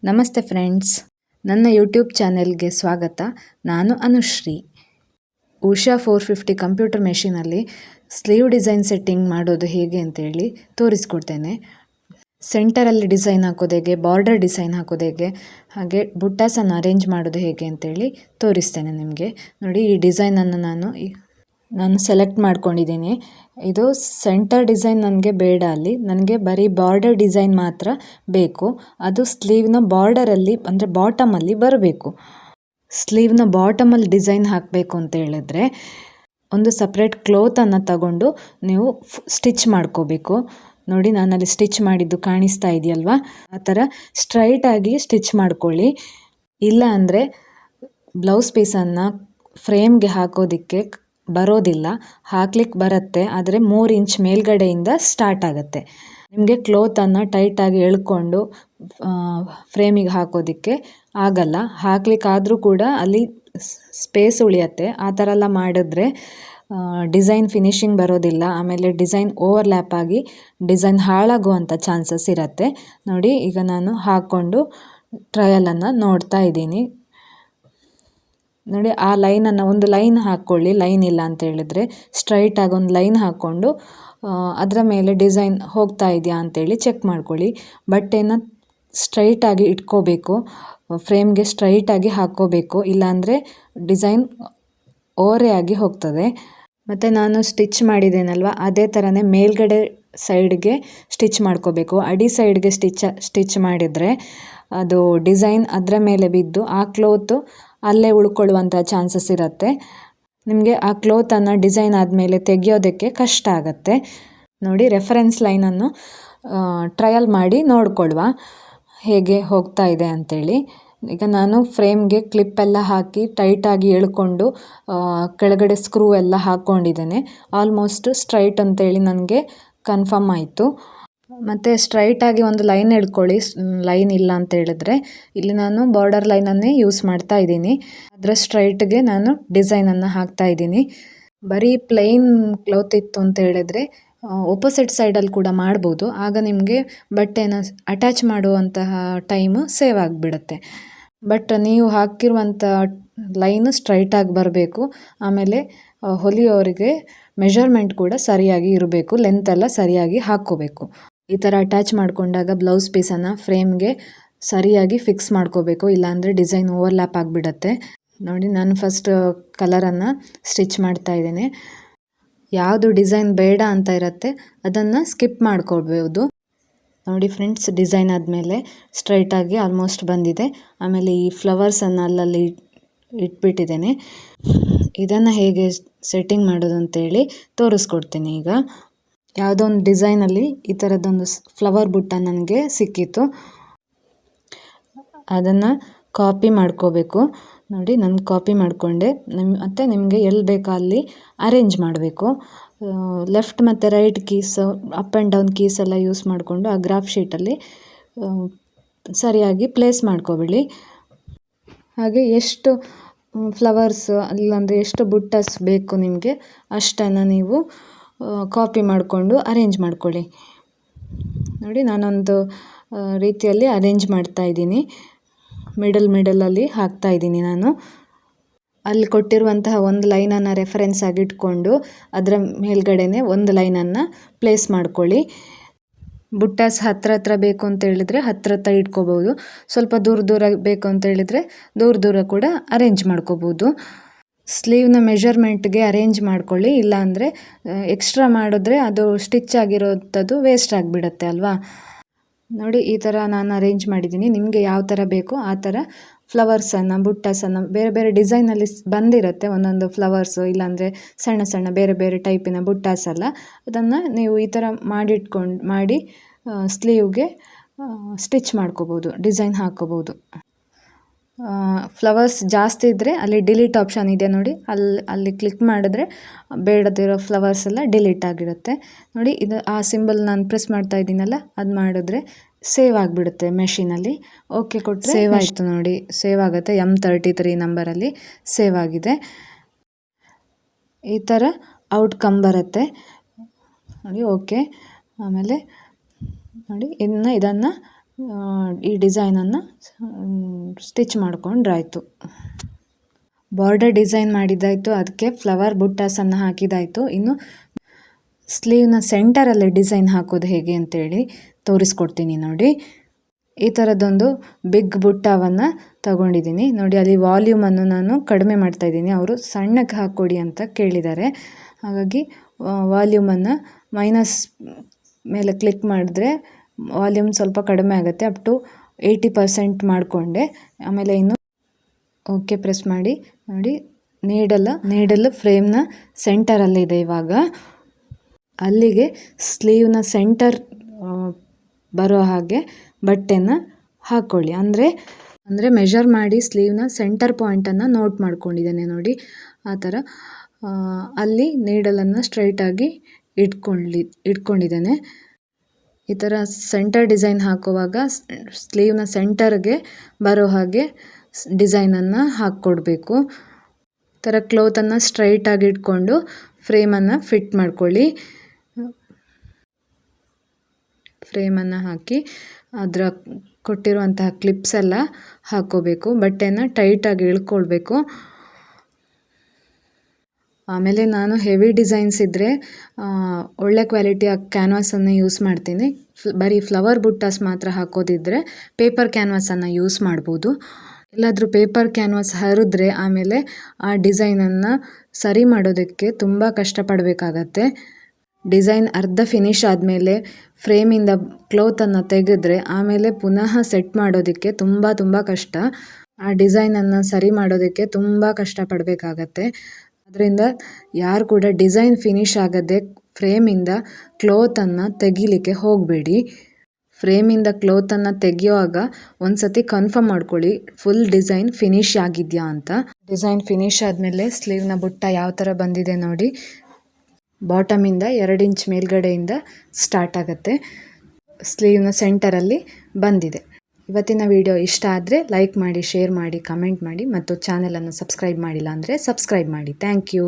ನಮಸ್ತೆ ಫ್ರೆಂಡ್ಸ್, ನನ್ನ ಯೂಟ್ಯೂಬ್ ಚಾನೆಲ್ಗೆ ಸ್ವಾಗತ. ನಾನು ಅನುಶ್ರೀ. ಉಷಾ 450 ಕಂಪ್ಯೂಟರ್ ಮೆಷಿನಲ್ಲಿ ಸ್ಲೀವ್ ಡಿಸೈನ್ ಸೆಟ್ಟಿಂಗ್ ಮಾಡೋದು ಹೇಗೆ ಅಂತೇಳಿ ತೋರಿಸ್ಕೊಡ್ತೇನೆ. ಸೆಂಟರಲ್ಲಿ ಡಿಸೈನ್ ಹಾಕೋದು ಹೇಗೆ, ಬಾರ್ಡರ್ ಡಿಸೈನ್ ಹಾಕೋದು ಹೇಗೆ, ಹಾಗೆ ಬುಟ್ಟಾಸನ್ನು ಅರೇಂಜ್ ಮಾಡೋದು ಹೇಗೆ ಅಂತೇಳಿ ತೋರಿಸ್ತೇನೆ ನಿಮಗೆ. ನೋಡಿ, ಈ ಡಿಸೈನನ್ನು ನಾನು ಸೆಲೆಕ್ಟ್ ಮಾಡ್ಕೊಂಡಿದ್ದೀನಿ. ಇದು ಸೆಂಟರ್ ಡಿಸೈನ್ ನನಗೆ ಬೇಡ, ಅಲ್ಲಿ ನನಗೆ ಬರೀ ಬಾರ್ಡರ್ ಡಿಸೈನ್ ಮಾತ್ರ ಬೇಕು. ಅದು ಸ್ಲೀವ್ನ ಬಾರ್ಡರಲ್ಲಿ ಅಂದರೆ ಬಾಟಮಲ್ಲಿ ಬರಬೇಕು. ಸ್ಲೀವ್ನ ಬಾಟಮಲ್ಲಿ ಡಿಸೈನ್ ಹಾಕಬೇಕು ಅಂತ ಹೇಳಿದ್ರೆ ಒಂದು ಸಪ್ರೇಟ್ ಕ್ಲೋತನ್ನು ತಗೊಂಡು ನೀವು ಸ್ಟಿಚ್ ಮಾಡ್ಕೋಬೇಕು. ನೋಡಿ, ನಾನಲ್ಲಿ ಸ್ಟಿಚ್ ಮಾಡಿದ್ದು ಕಾಣಿಸ್ತಾ ಇದೆಯಲ್ವಾ, ಆ ಥರ ಸ್ಟ್ರೈಟಾಗಿ ಸ್ಟಿಚ್ ಮಾಡ್ಕೊಳ್ಳಿ. ಇಲ್ಲ ಅಂದರೆ ಬ್ಲೌಸ್ ಪೀಸನ್ನು ಫ್ರೇಮ್ಗೆ ಹಾಕೋದಕ್ಕೆ ಬರೋದಿಲ್ಲ. ಹಾಕ್ಲಿಕ್ಕೆ ಬರುತ್ತೆ, ಆದರೆ 3 ಇಂಚ್ ಮೇಲ್ಗಡೆಯಿಂದ ಸ್ಟಾರ್ಟ್ ಆಗುತ್ತೆ. ನಿಮಗೆ ಕ್ಲೋತನ್ನು ಟೈಟಾಗಿ ಎಳ್ಕೊಂಡು ಫ್ರೇಮಿಗೆ ಹಾಕೋದಕ್ಕೆ ಆಗಲ್ಲ. ಹಾಕ್ಲಿಕ್ಕಾದರೂ ಕೂಡ ಅಲ್ಲಿ ಸ್ಪೇಸ್ ಉಳಿಯುತ್ತೆ. ಆ ಥರ ಎಲ್ಲ ಮಾಡಿದ್ರೆ ಡಿಸೈನ್ ಫಿನಿಶಿಂಗ್ ಬರೋದಿಲ್ಲ. ಆಮೇಲೆ ಡಿಸೈನ್ ಓವರ್ಲ್ಯಾಪ್ ಆಗಿ ಡಿಸೈನ್ ಹಾಳಾಗುವಂಥ ಚಾನ್ಸಸ್ ಇರುತ್ತೆ. ನೋಡಿ, ಈಗ ನಾನು ಹಾಕ್ಕೊಂಡು ಟ್ರಯಲನ್ನು ನೋಡ್ತಾ ಇದ್ದೀನಿ. ನೋಡಿ, ಆ ಲೈನನ್ನು ಒಂದು ಲೈನ್ ಹಾಕ್ಕೊಳ್ಳಿ. ಲೈನ್ ಇಲ್ಲ ಅಂತ ಹೇಳಿದ್ರೆ ಸ್ಟ್ರೈಟಾಗಿ ಒಂದು ಲೈನ್ ಹಾಕ್ಕೊಂಡು ಅದರ ಮೇಲೆ ಡಿಸೈನ್ ಹೋಗ್ತಾ ಇದೆಯಾ ಅಂತೇಳಿ ಚೆಕ್ ಮಾಡ್ಕೊಳ್ಳಿ. ಬಟ್ಟೆನ ಸ್ಟ್ರೈಟಾಗಿ ಇಟ್ಕೋಬೇಕು, ಫ್ರೇಮ್ಗೆ ಸ್ಟ್ರೈಟಾಗಿ ಹಾಕ್ಕೋಬೇಕು. ಇಲ್ಲಾಂದರೆ ಡಿಸೈನ್ ಓರೆ ಆಗಿ ಹೋಗ್ತದೆ. ಮತ್ತು ನಾನು ಸ್ಟಿಚ್ ಮಾಡಿದ್ದೇನಲ್ವ, ಅದೇ ಥರನೇ ಮೇಲ್ಗಡೆ ಸೈಡ್ಗೆ ಸ್ಟಿಚ್ ಮಾಡ್ಕೋಬೇಕು. ಅಡಿ ಸೈಡ್ಗೆ ಸ್ಟಿಚ್ ಮಾಡಿದರೆ ಅದು ಡಿಸೈನ್ ಅದರ ಮೇಲೆ ಬಿದ್ದು ಆ ಕ್ಲೋತು ಅಲ್ಲೇ ಉಳ್ಕೊಳ್ಳುವಂಥ ಚಾನ್ಸಸ್ ಇರುತ್ತೆ. ನಿಮಗೆ ಆ ಕ್ಲೋತನ್ನು ಡಿಸೈನ್ ಆದಮೇಲೆ ತೆಗೆಯೋದಕ್ಕೆ ಕಷ್ಟ ಆಗುತ್ತೆ. ನೋಡಿ, ರೆಫರೆನ್ಸ್ ಲೈನನ್ನು ಟ್ರಯಲ್ ಮಾಡಿ ನೋಡ್ಕೊಳ್ಳುವ ಹೇಗೆ ಹೋಗ್ತಾ ಇದೆ ಅಂಥೇಳಿ. ಈಗ ನಾನು ಫ್ರೇಮ್ಗೆ ಕ್ಲಿಪ್ಪೆಲ್ಲ ಹಾಕಿ ಟೈಟಾಗಿ ಎಳ್ಕೊಂಡು ಕೆಳಗಡೆ ಸ್ಕ್ರೂ ಎಲ್ಲ ಹಾಕ್ಕೊಂಡಿದ್ದೇನೆ. ಆಲ್ಮೋಸ್ಟ್ ಸ್ಟ್ರೈಟ್ ಅಂತೇಳಿ ನನಗೆ ಕನ್ಫರ್ಮ್ ಆಯಿತು. ಮತ್ತು ಸ್ಟ್ರೈಟಾಗಿ ಒಂದು ಲೈನ್ ಎಳ್ಕೊಳ್ಳಿ. ಲೈನ್ ಇಲ್ಲ ಅಂತ ಹೇಳಿದ್ರೆ ಇಲ್ಲಿ ನಾನು ಬಾರ್ಡರ್ ಲೈನನ್ನೇ ಯೂಸ್ ಮಾಡ್ತಾ ಇದ್ದೀನಿ. ಅದರ ಸ್ಟ್ರೈಟ್ಗೆ ನಾನು ಡಿಸೈನನ್ನು ಹಾಕ್ತಾ ಇದ್ದೀನಿ. ಬರೀ ಪ್ಲೈನ್ ಕ್ಲೋತ್ ಇತ್ತು ಅಂತ ಹೇಳಿದ್ರೆ ಒಪೋಸಿಟ್ ಸೈಡಲ್ಲಿ ಕೂಡ ಮಾಡ್ಬೋದು. ಆಗ ನಿಮಗೆ ಬಟ್ಟೆನ ಅಟ್ಯಾಚ್ ಮಾಡುವಂತಹ ಟೈಮು ಸೇವ್ ಆಗಿಬಿಡುತ್ತೆ. ಬಟ್ ನೀವು ಹಾಕಿರುವಂಥ ಲೈನು ಸ್ಟ್ರೈಟಾಗಿ ಬರಬೇಕು. ಆಮೇಲೆ ಹೊಲಿಯೋರಿಗೆ ಮೆಷರ್ಮೆಂಟ್ ಕೂಡ ಸರಿಯಾಗಿ ಇರಬೇಕು. ಲೆಂತೆಲ್ಲ ಸರಿಯಾಗಿ ಹಾಕ್ಕೋಬೇಕು. ಈ ಥರ ಅಟ್ಯಾಚ್ ಮಾಡಿಕೊಂಡಾಗ ಬ್ಲೌಸ್ ಪೀಸನ್ನು ಫ್ರೇಮ್ಗೆ ಸರಿಯಾಗಿ ಫಿಕ್ಸ್ ಮಾಡ್ಕೋಬೇಕು. ಇಲ್ಲಾಂದರೆ ಡಿಸೈನ್ ಓವರ್ಲ್ಯಾಪ್ ಆಗಿಬಿಡತ್ತೆ. ನೋಡಿ, ನಾನು ಫಸ್ಟ್ ಕಲರನ್ನು ಸ್ಟಿಚ್ ಮಾಡ್ತಾ ಇದ್ದೇನೆ. ಯಾವುದು ಡಿಸೈನ್ ಬೇಡ ಅಂತ ಇರುತ್ತೆ ಅದನ್ನು ಸ್ಕಿಪ್ ಮಾಡ್ಕೊಳ್ಬೋದು. ನೋಡಿ ಫ್ರೆಂಡ್ಸ್, ಡಿಸೈನ್ ಆದಮೇಲೆ ಸ್ಟ್ರೈಟಾಗಿ ಆಲ್ಮೋಸ್ಟ್ ಬಂದಿದೆ. ಆಮೇಲೆ ಈ ಫ್ಲವರ್ಸನ್ನು ಅಲ್ಲಲ್ಲಿ ಇಟ್ಬಿಟ್ಟಿದ್ದೇನೆ. ಇದನ್ನು ಹೇಗೆ ಸೆಟ್ಟಿಂಗ್ ಮಾಡೋದು ಅಂತೇಳಿ ತೋರಿಸ್ಕೊಡ್ತೀನಿ. ಈಗ ಯಾವುದೋ ಒಂದು ಡಿಸೈನಲ್ಲಿ ಈ ಥರದ್ದೊಂದು ಫ್ಲವರ್ ಬುಟ್ಟ ನನಗೆ ಸಿಕ್ಕಿತ್ತು. ಅದನ್ನು ಕಾಪಿ ಮಾಡ್ಕೋಬೇಕು. ನೋಡಿ, ನಾನು ಕಾಪಿ ಮಾಡಿಕೊಂಡೆ. ಮತ್ತು ನಿಮಗೆ ಎಲ್ಲಿ ಬೇಕೋ ಅಲ್ಲಿ ಅರೇಂಜ್ ಮಾಡಬೇಕು. ಲೆಫ್ಟ್ ಮತ್ತು right keys, up and down keys ಎಲ್ಲ ಯೂಸ್ ಮಾಡಿಕೊಂಡು ಆ ಗ್ರಾಫ್ ಶೀಟಲ್ಲಿ ಸರಿಯಾಗಿ ಪ್ಲೇಸ್ ಮಾಡ್ಕೊಬಿಡಿ. ಹಾಗೆ ಎಷ್ಟು ಫ್ಲವರ್ಸ್ ಇಲ್ಲಾಂದರೆ ಎಷ್ಟು ಬುಟ್ಟಸ್ ಬೇಕು ನಿಮಗೆ ಅಷ್ಟನ್ನು ನೀವು ಕಾಪಿ ಮಾಡಿಕೊಂಡು ಅರೇಂಜ್ ಮಾಡ್ಕೊಳ್ಳಿ. ನೋಡಿ, ನಾನೊಂದು ರೀತಿಯಲ್ಲಿ ಅರೇಂಜ್ ಮಾಡ್ತಾ ಇದ್ದೀನಿ. ಮಿಡಲಲ್ಲಿ ಹಾಕ್ತಾ ಇದ್ದೀನಿ. ನಾನು ಅಲ್ಲಿ ಕೊಟ್ಟಿರುವಂತಹ ಒಂದು ಲೈನನ್ನು ರೆಫರೆನ್ಸ್ ಆಗಿ ಇಟ್ಕೊಂಡು ಅದರ ಮೇಲ್ಗಡೆನೆ ಒಂದು ಲೈನನ್ನು ಪ್ಲೇಸ್ ಮಾಡ್ಕೊಳ್ಳಿ. ಬುಟ್ಟಾಸ್ ಹತ್ರ ಬೇಕು ಅಂತ ಹೇಳಿದರೆ ಹತ್ರ ಇಟ್ಕೋಬೋದು. ಸ್ವಲ್ಪ ದೂರ ಬೇಕು ಅಂತ ಹೇಳಿದರೆ ದೂರ ಕೂಡ ಅರೇಂಜ್ ಮಾಡ್ಕೋಬೋದು. ಸ್ಲೀವ್ನ ಮೆಷರ್ಮೆಂಟ್ಗೆ ಅರೇಂಜ್ ಮಾಡ್ಕೊಳ್ಳಿ. ಇಲ್ಲಾಂದರೆ ಎಕ್ಸ್ಟ್ರಾ ಮಾಡಿದ್ರೆ ಅದು ಸ್ಟಿಚ್ ಆಗಿರೋಂಥದ್ದು ವೇಸ್ಟ್ ಆಗಿಬಿಡತ್ತೆ ಅಲ್ವಾ. ನೋಡಿ, ಈ ಥರ ನಾನು ಅರೇಂಜ್ ಮಾಡಿದ್ದೀನಿ. ನಿಮಗೆ ಯಾವ ಥರ ಬೇಕೋ ಆ ಥರ ಫ್ಲವರ್ಸನ್ನು, ಬುಟ್ಟಾಸನ್ನು ಬೇರೆ ಬೇರೆ ಡಿಸೈನಲ್ಲಿ ಬಂದಿರುತ್ತೆ. ಒಂದೊಂದು ಫ್ಲವರ್ಸು, ಇಲ್ಲಾಂದರೆ ಸಣ್ಣ ಬೇರೆ ಟೈಪಿನ ಬುಟ್ಟಾಸೆಲ್ಲ, ಅದನ್ನು ನೀವು ಈ ಥರ ಮಾಡಿ ಸ್ಲೀವ್ಗೆ ಸ್ಟಿಚ್ ಮಾಡ್ಕೋಬೋದು, ಡಿಸೈನ್ ಹಾಕ್ಕೋಬೋದು. ಫ್ಲವರ್ಸ್ ಜಾಸ್ತಿ ಇದ್ದರೆ ಅಲ್ಲಿ ಡಿಲೀಟ್ ಆಪ್ಷನ್ ಇದೆ ನೋಡಿ, ಅಲ್ಲಿ ಕ್ಲಿಕ್ ಮಾಡಿದ್ರೆ ಬೇಡದಿರೋ ಫ್ಲವರ್ಸ್ ಎಲ್ಲ ಡಿಲೀಟ್ ಆಗಿರುತ್ತೆ. ನೋಡಿ, ಇದು ಆ ಸಿಂಬಲ್ ನಾನು ಪ್ರೆಸ್ ಮಾಡ್ತಾ ಇದ್ದೀನಲ್ಲ, ಅದು ಮಾಡಿದ್ರೆ ಸೇವ್ ಆಗಿಬಿಡುತ್ತೆ ಮೆಷಿನಲ್ಲಿ. ಓಕೆ ಕೊಟ್ಟರೆ ಸೇವ್ ಆಯಿತು. ನೋಡಿ, ಸೇವ್ ಆಗುತ್ತೆ. M33 ನಂಬರಲ್ಲಿ ಸೇವ್ ಆಗಿದೆ. ಈ ಥರ ಔಟ್ಕಮ್ ಬರುತ್ತೆ ನೋಡಿ. ಓಕೆ, ಆಮೇಲೆ ನೋಡಿ ಇದನ್ನು ಈ ಡಿಸೈನನ್ನು ಸ್ಟಿಚ್ ಮಾಡ್ಕೊಂಡ್ರಾಯ್ತು. ಬಾರ್ಡರ್ ಡಿಸೈನ್ ಮಾಡಿದ್ದಾಯಿತು, ಅದಕ್ಕೆ ಫ್ಲವರ್ ಬುಟ್ಟಾಸನ್ನು ಹಾಕಿದ್ದಾಯಿತು. ಇನ್ನು ಸ್ಲೀವ್ನ ಸೆಂಟರಲ್ಲಿ ಡಿಸೈನ್ ಹಾಕೋದು ಹೇಗೆ ಅಂತೇಳಿ ತೋರಿಸ್ಕೊಡ್ತೀನಿ ನೋಡಿ. ಈ ಥರದ್ದೊಂದು ಬಿಗ್ ಬುಟ್ಟವನ್ನು ತಗೊಂಡಿದ್ದೀನಿ ನೋಡಿ. ಅಲ್ಲಿ ವಾಲ್ಯೂಮನ್ನು ನಾನು ಕಡಿಮೆ ಮಾಡ್ತಾಯಿದ್ದೀನಿ, ಅವರು ಸಣ್ಣಕ್ಕೆ ಹಾಕ್ಕೊಡಿ ಅಂತ ಕೇಳಿದ್ದಾರೆ. ಹಾಗಾಗಿ ವಾಲ್ಯೂಮನ್ನು ಮೈನಸ್ ಮೇಲೆ ಕ್ಲಿಕ್ ಮಾಡಿದ್ರೆ ವಾಲ್ಯೂಮ್ ಸ್ವಲ್ಪ ಕಡಿಮೆ ಆಗುತ್ತೆ. ಅಪ್ ಟು 80% ಮಾಡಿಕೊಂಡೆ. ಆಮೇಲೆ ಇನ್ನು ಓಕೆ ಪ್ರೆಸ್ ಮಾಡಿ ನೋಡಿ. ನೀಡಲ್ ಫ್ರೇಮ್ನ ಸೆಂಟರಲ್ಲಿದೆ. ಇವಾಗ ಅಲ್ಲಿಗೆ ಸ್ಲೀವ್ನ ಸೆಂಟರ್ ಬರೋ ಹಾಗೆ ಬಟ್ಟೆನ ಹಾಕ್ಕೊಳ್ಳಿ. ಅಂದರೆ ಮೆಷರ್ ಮಾಡಿ ಸ್ಲೀವ್ನ ಸೆಂಟರ್ ಪಾಯಿಂಟನ್ನು ನೋಟ್ ಮಾಡ್ಕೊಂಡಿದ್ದೇನೆ ನೋಡಿ. ಆ ಥರ ಅಲ್ಲಿ ನೀಡಲನ್ನು ಸ್ಟ್ರೈಟಾಗಿ ಇಟ್ಕೊಂಡಿದ್ದೇನೆ. ಈ ಥರ ಸೆಂಟರ್ ಡಿಸೈನ್ ಹಾಕುವಾಗ ಸ್ಲೀವ್ನ ಸೆಂಟರ್ಗೆ ಬರೋ ಹಾಗೆ ಡಿಸೈನನ್ನು ಹಾಕ್ಕೊಡ್ಬೇಕು. ಈ ಥರ ಕ್ಲೋತನ್ನು ಸ್ಟ್ರೈಟಾಗಿ ಇಟ್ಕೊಂಡು ಫ್ರೇಮನ್ನು ಫಿಟ್ ಮಾಡ್ಕೊಳ್ಳಿ. ಫ್ರೇಮನ್ನು ಹಾಕಿ ಅದರ ಕೊಟ್ಟಿರುವಂತಹ ಕ್ಲಿಪ್ಸ್ ಎಲ್ಲ ಹಾಕ್ಕೋಬೇಕು. ಬಟ್ಟೆನ ಟೈಟಾಗಿ ಇಳ್ಕೊಳ್ಬೇಕು. ಆಮೇಲೆ ನಾನು ಹೆವಿ ಡಿಸೈನ್ಸ್ ಇದ್ದರೆ ಒಳ್ಳೆ ಕ್ವಾಲಿಟಿಯ ಕ್ಯಾನ್ವಾಸನ್ನು ಯೂಸ್ ಮಾಡ್ತೀನಿ. ಬರೀ ಫ್ಲವರ್ ಬುಟ್ಟಾಸ್ ಮಾತ್ರ ಹಾಕೋದಿದ್ದರೆ ಪೇಪರ್ ಕ್ಯಾನ್ವಾಸನ್ನು ಯೂಸ್ ಮಾಡ್ಬೋದು. ಎಲ್ಲಾದರೂ ಪೇಪರ್ ಕ್ಯಾನ್ವಾಸ್ ಹರಿದ್ರೆ ಆಮೇಲೆ ಆ ಡಿಸೈನನ್ನು ಸರಿ ಮಾಡೋದಕ್ಕೆ ತುಂಬ ಕಷ್ಟಪಡಬೇಕಾಗತ್ತೆ. ಡಿಸೈನ್ ಅರ್ಧ ಫಿನಿಶ್ ಆದಮೇಲೆ ಫ್ರೇಮಿಂದ ಕ್ಲೋತನ್ನು ತೆಗೆದ್ರೆ ಆಮೇಲೆ ಪುನಃ ಸೆಟ್ ಮಾಡೋದಕ್ಕೆ ತುಂಬ ಕಷ್ಟ. ಆ ಡಿಸೈನನ್ನು ಸರಿ ಮಾಡೋದಕ್ಕೆ ತುಂಬ ಕಷ್ಟಪಡಬೇಕಾಗತ್ತೆ. ಅದರಿಂದ ಯಾರು ಕೂಡ ಡಿಸೈನ್ ಫಿನಿಶ್ ಆಗದೆ ಫ್ರೇಮಿಂದ ಕ್ಲೋತನ್ನು ತೆಗಿಲಿಕ್ಕೆ ಹೋಗಬೇಡಿ. ಫ್ರೇಮಿಂದ ಕ್ಲೋತನ್ನು ತೆಗೆಯುವಾಗ ಒಂದು ಸತಿ ಕನ್ಫರ್ಮ್ ಮಾಡ್ಕೊಳ್ಳಿ ಫುಲ್ ಡಿಸೈನ್ ಫಿನಿಶ್ ಆಗಿದೆಯಾ ಅಂತ. ಡಿಸೈನ್ ಫಿನಿಶ್ ಆದಮೇಲೆ ಸ್ಲೀವ್ನ ಬುಟ್ಟ ಯಾವ ಥರ ಬಂದಿದೆ ನೋಡಿ. ಬಾಟಮಿಂದ 2 ಇಂಚ್ ಮೇಲ್ಗಡೆಯಿಂದ ಸ್ಟಾರ್ಟ್ ಆಗುತ್ತೆ. ಸ್ಲೀವ್ನ ಸೆಂಟರಲ್ಲಿ ಬಂದಿದೆ. ಇವತ್ತಿನ ವಿಡಿಯೋ ಇಷ್ಟ ಆದರೆ ಲೈಕ್ ಮಾಡಿ, ಶೇರ್ ಮಾಡಿ, ಕಮೆಂಟ್ ಮಾಡಿ ಮತ್ತು ಚಾನಲನ್ನು ಸಬ್ಸ್ಕ್ರೈಬ್ ಮಾಡಿಲ್ಲ ಅಂದರೆ ಸಬ್ಸ್ಕ್ರೈಬ್ ಮಾಡಿ. Thank you.